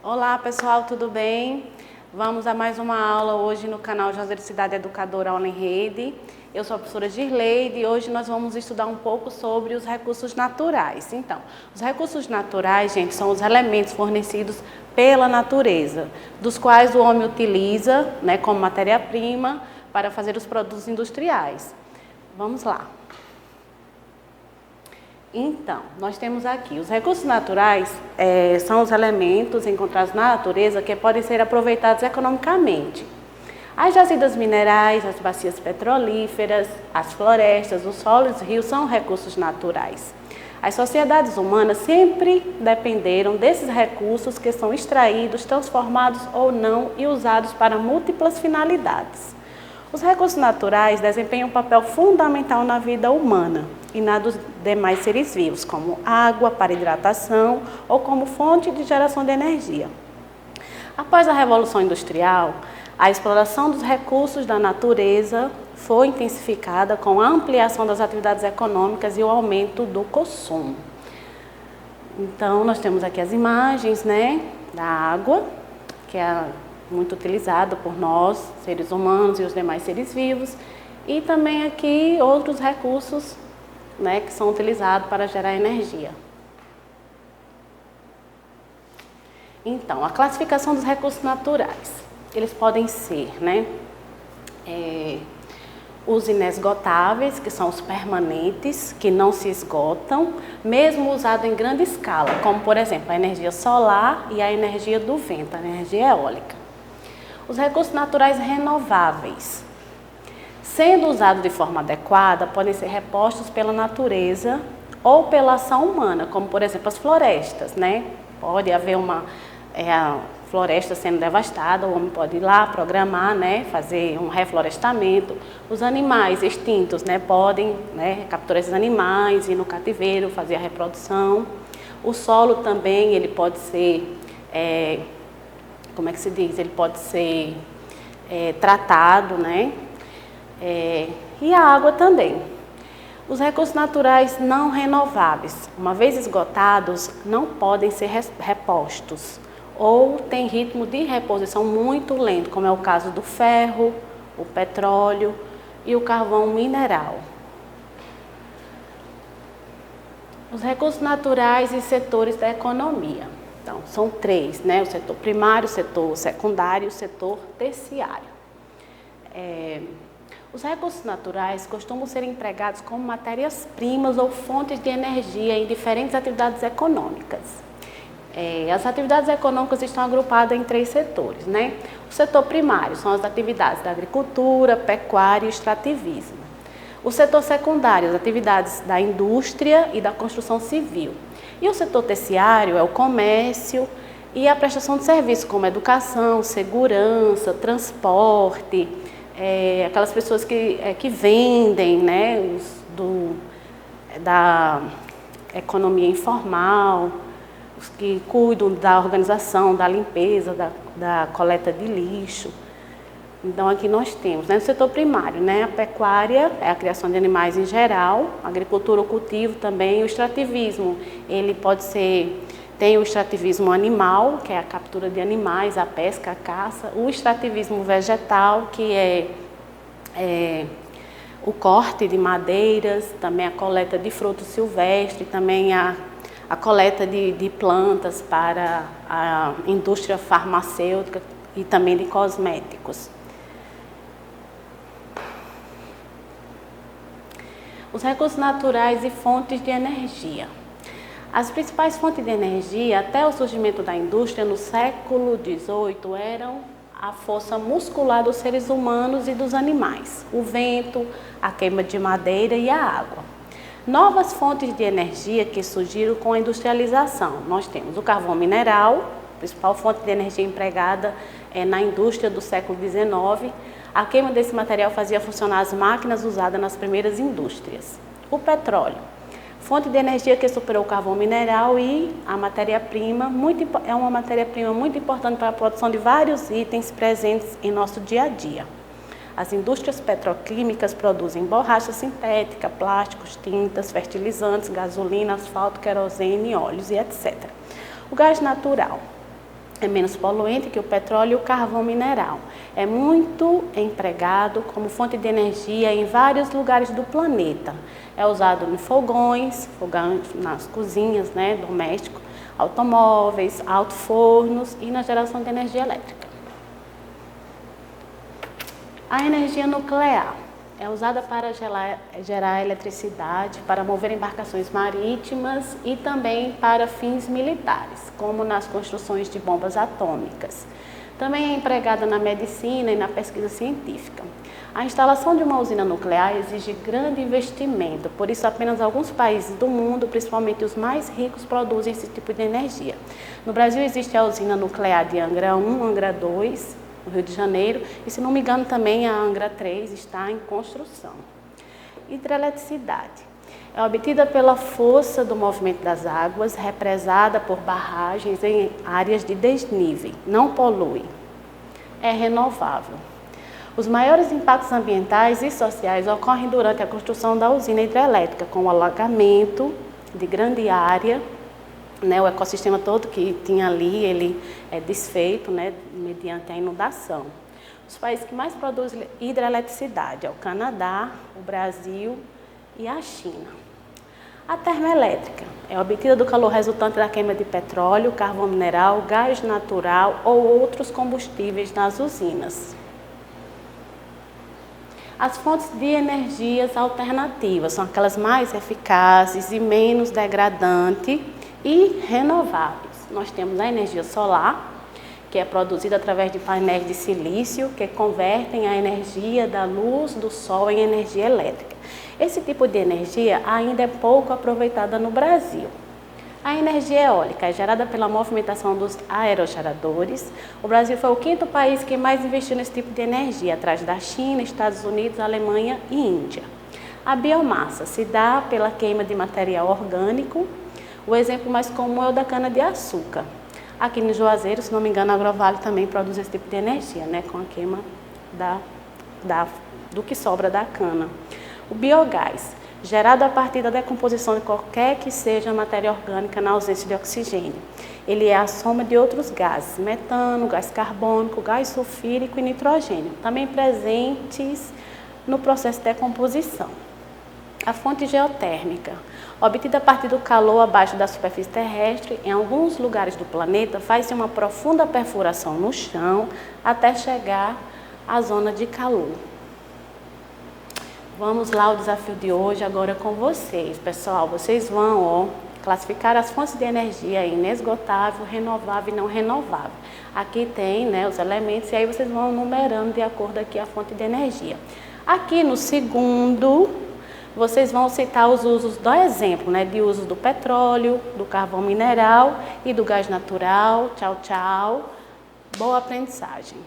Olá pessoal, tudo bem? Vamos a mais uma aula hoje no canal Cidade Educadora Aula em Rede. Eu sou a professora Girleide e hoje nós vamos estudar um pouco sobre os recursos naturais. Então, os recursos naturais, gente, são os elementos fornecidos pela natureza, dos quais o homem utiliza, como matéria-prima para fazer os produtos industriais. Vamos lá. Então, nós temos aqui, os recursos naturais são os elementos encontrados na natureza que podem ser aproveitados economicamente. As jazidas minerais, as bacias petrolíferas, as florestas, os solos e os rios são recursos naturais. As sociedades humanas sempre dependeram desses recursos que são extraídos, transformados ou não e usados para múltiplas finalidades. Os recursos naturais desempenham um papel fundamental na vida humana e na dos demais seres vivos, como água para hidratação ou como fonte de geração de energia. Após a Revolução Industrial, a exploração dos recursos da natureza foi intensificada com a ampliação das atividades econômicas e o aumento do consumo. Então, nós temos aqui as imagens, da água, que é muito utilizada por nós, seres humanos e os demais seres vivos, e também aqui outros recursos que são utilizados para gerar energia. Então, a classificação dos recursos naturais. Eles podem ser os inesgotáveis, que são os permanentes, que não se esgotam, mesmo usado em grande escala, como, por exemplo, a energia solar e a energia do vento, a energia eólica. Os recursos naturais renováveis. Sendo usados de forma adequada, podem ser repostos pela natureza ou pela ação humana, como, por exemplo, as florestas, Pode haver a floresta sendo devastada, o homem pode ir lá programar, fazer um reflorestamento. Os animais extintos, podem capturar esses animais, ir no cativeiro, fazer a reprodução. O solo também, ele pode ser, Ele pode ser tratado, e a água também. Os recursos naturais não renováveis, uma vez esgotados, não podem ser repostos ou têm ritmo de reposição muito lento, como é o caso do ferro, o petróleo e o carvão mineral. Os recursos naturais e setores da economia. Então, são três, o setor primário, o setor secundário e o setor terciário. Os recursos naturais costumam ser empregados como matérias-primas ou fontes de energia em diferentes atividades econômicas. As atividades econômicas estão agrupadas em três setores, O setor primário são as atividades da agricultura, pecuária e extrativismo. O setor secundário, as atividades da indústria e da construção civil. E o setor terciário é o comércio e a prestação de serviços como educação, segurança, transporte, aquelas pessoas que vendem, da economia informal, os que cuidam da organização, da limpeza, da coleta de lixo. Então, aqui nós temos, no setor primário, a pecuária é a criação de animais em geral, a agricultura, o cultivo também, o extrativismo, ele pode ser, tem o extrativismo animal, que é a captura de animais, a pesca, a caça, o extrativismo vegetal, que é o corte de madeiras, também a coleta de frutos silvestres, também a coleta de plantas para a indústria farmacêutica e também de cosméticos. Os recursos naturais e fontes de energia. As principais fontes de energia até o surgimento da indústria no século XVIII eram a força muscular dos seres humanos e dos animais, o vento, a queima de madeira e a água. Novas fontes de energia que surgiram com a industrialização. Nós temos o carvão mineral, a principal fonte de energia empregada na indústria do século XIX. A queima desse material fazia funcionar as máquinas usadas nas primeiras indústrias. O petróleo, fonte de energia que superou o carvão mineral e a matéria-prima, é uma matéria-prima muito importante para a produção de vários itens presentes em nosso dia a dia. As indústrias petroquímicas produzem borracha sintética, plásticos, tintas, fertilizantes, gasolina, asfalto, querosene, óleos e etc. O gás natural. é menos poluente que o petróleo e o carvão mineral. É muito empregado como fonte de energia em vários lugares do planeta. É usado em fogões nas cozinhas, né, domésticos, automóveis, alto-fornos e na geração de energia elétrica. A energia nuclear é usada para gerar eletricidade, para mover embarcações marítimas e também para fins militares, como nas construções de bombas atômicas. Também é empregada na medicina e na pesquisa científica. A instalação de uma usina nuclear exige grande investimento, por isso apenas alguns países do mundo, principalmente os mais ricos, produzem esse tipo de energia. No Brasil existe a usina nuclear de Angra 1, Angra 2, no Rio de Janeiro, e se não me engano também a Angra 3 está em construção. Hidroeletricidade é obtida pela força do movimento das águas, represada por barragens em áreas de desnível, não polui, é renovável. Os maiores impactos ambientais e sociais ocorrem durante a construção da usina hidrelétrica, com o alagamento de grande área, né, o ecossistema todo que tinha ali, ele é desfeito, né, mediante a inundação. Os países que mais produzem hidroeletricidade é o Canadá, o Brasil e a China. A termoelétrica é obtida do calor resultante da queima de petróleo, carvão mineral, gás natural ou outros combustíveis nas usinas. As fontes de energias alternativas são aquelas mais eficazes e menos degradantes e renováveis. Nós temos a energia solar, que é produzida através de painéis de silício, que convertem a energia da luz do sol em energia elétrica. Esse tipo de energia ainda é pouco aproveitada no Brasil. A energia eólica é gerada pela movimentação dos aerogeradores. O Brasil foi o 5º país que mais investiu nesse tipo de energia, atrás da China, Estados Unidos, Alemanha e Índia. A biomassa se dá pela queima de material orgânico. O exemplo mais comum é o da cana-de-açúcar. Aqui no Juazeiro, se não me engano, a Agrovale também produz esse tipo de energia, né, com a queima do que sobra da cana. O biogás, gerado a partir da decomposição de qualquer que seja matéria orgânica na ausência de oxigênio. Ele é a soma de outros gases, metano, gás carbônico, gás sulfírico e nitrogênio, também presentes no processo de decomposição. A fonte geotérmica, obtida a partir do calor abaixo da superfície terrestre, em alguns lugares do planeta, faz-se uma profunda perfuração no chão até chegar à zona de calor. Vamos lá, o desafio de hoje agora com vocês. Pessoal, vocês vão classificar as fontes de energia em inesgotável, renovável e não renovável. Aqui tem, né, os elementos e aí vocês vão numerando de acordo aqui a fonte de energia. Aqui no segundo, vocês vão citar os usos do exemplo, né, de uso do petróleo, do carvão mineral e do gás natural. Tchau, tchau. Boa aprendizagem.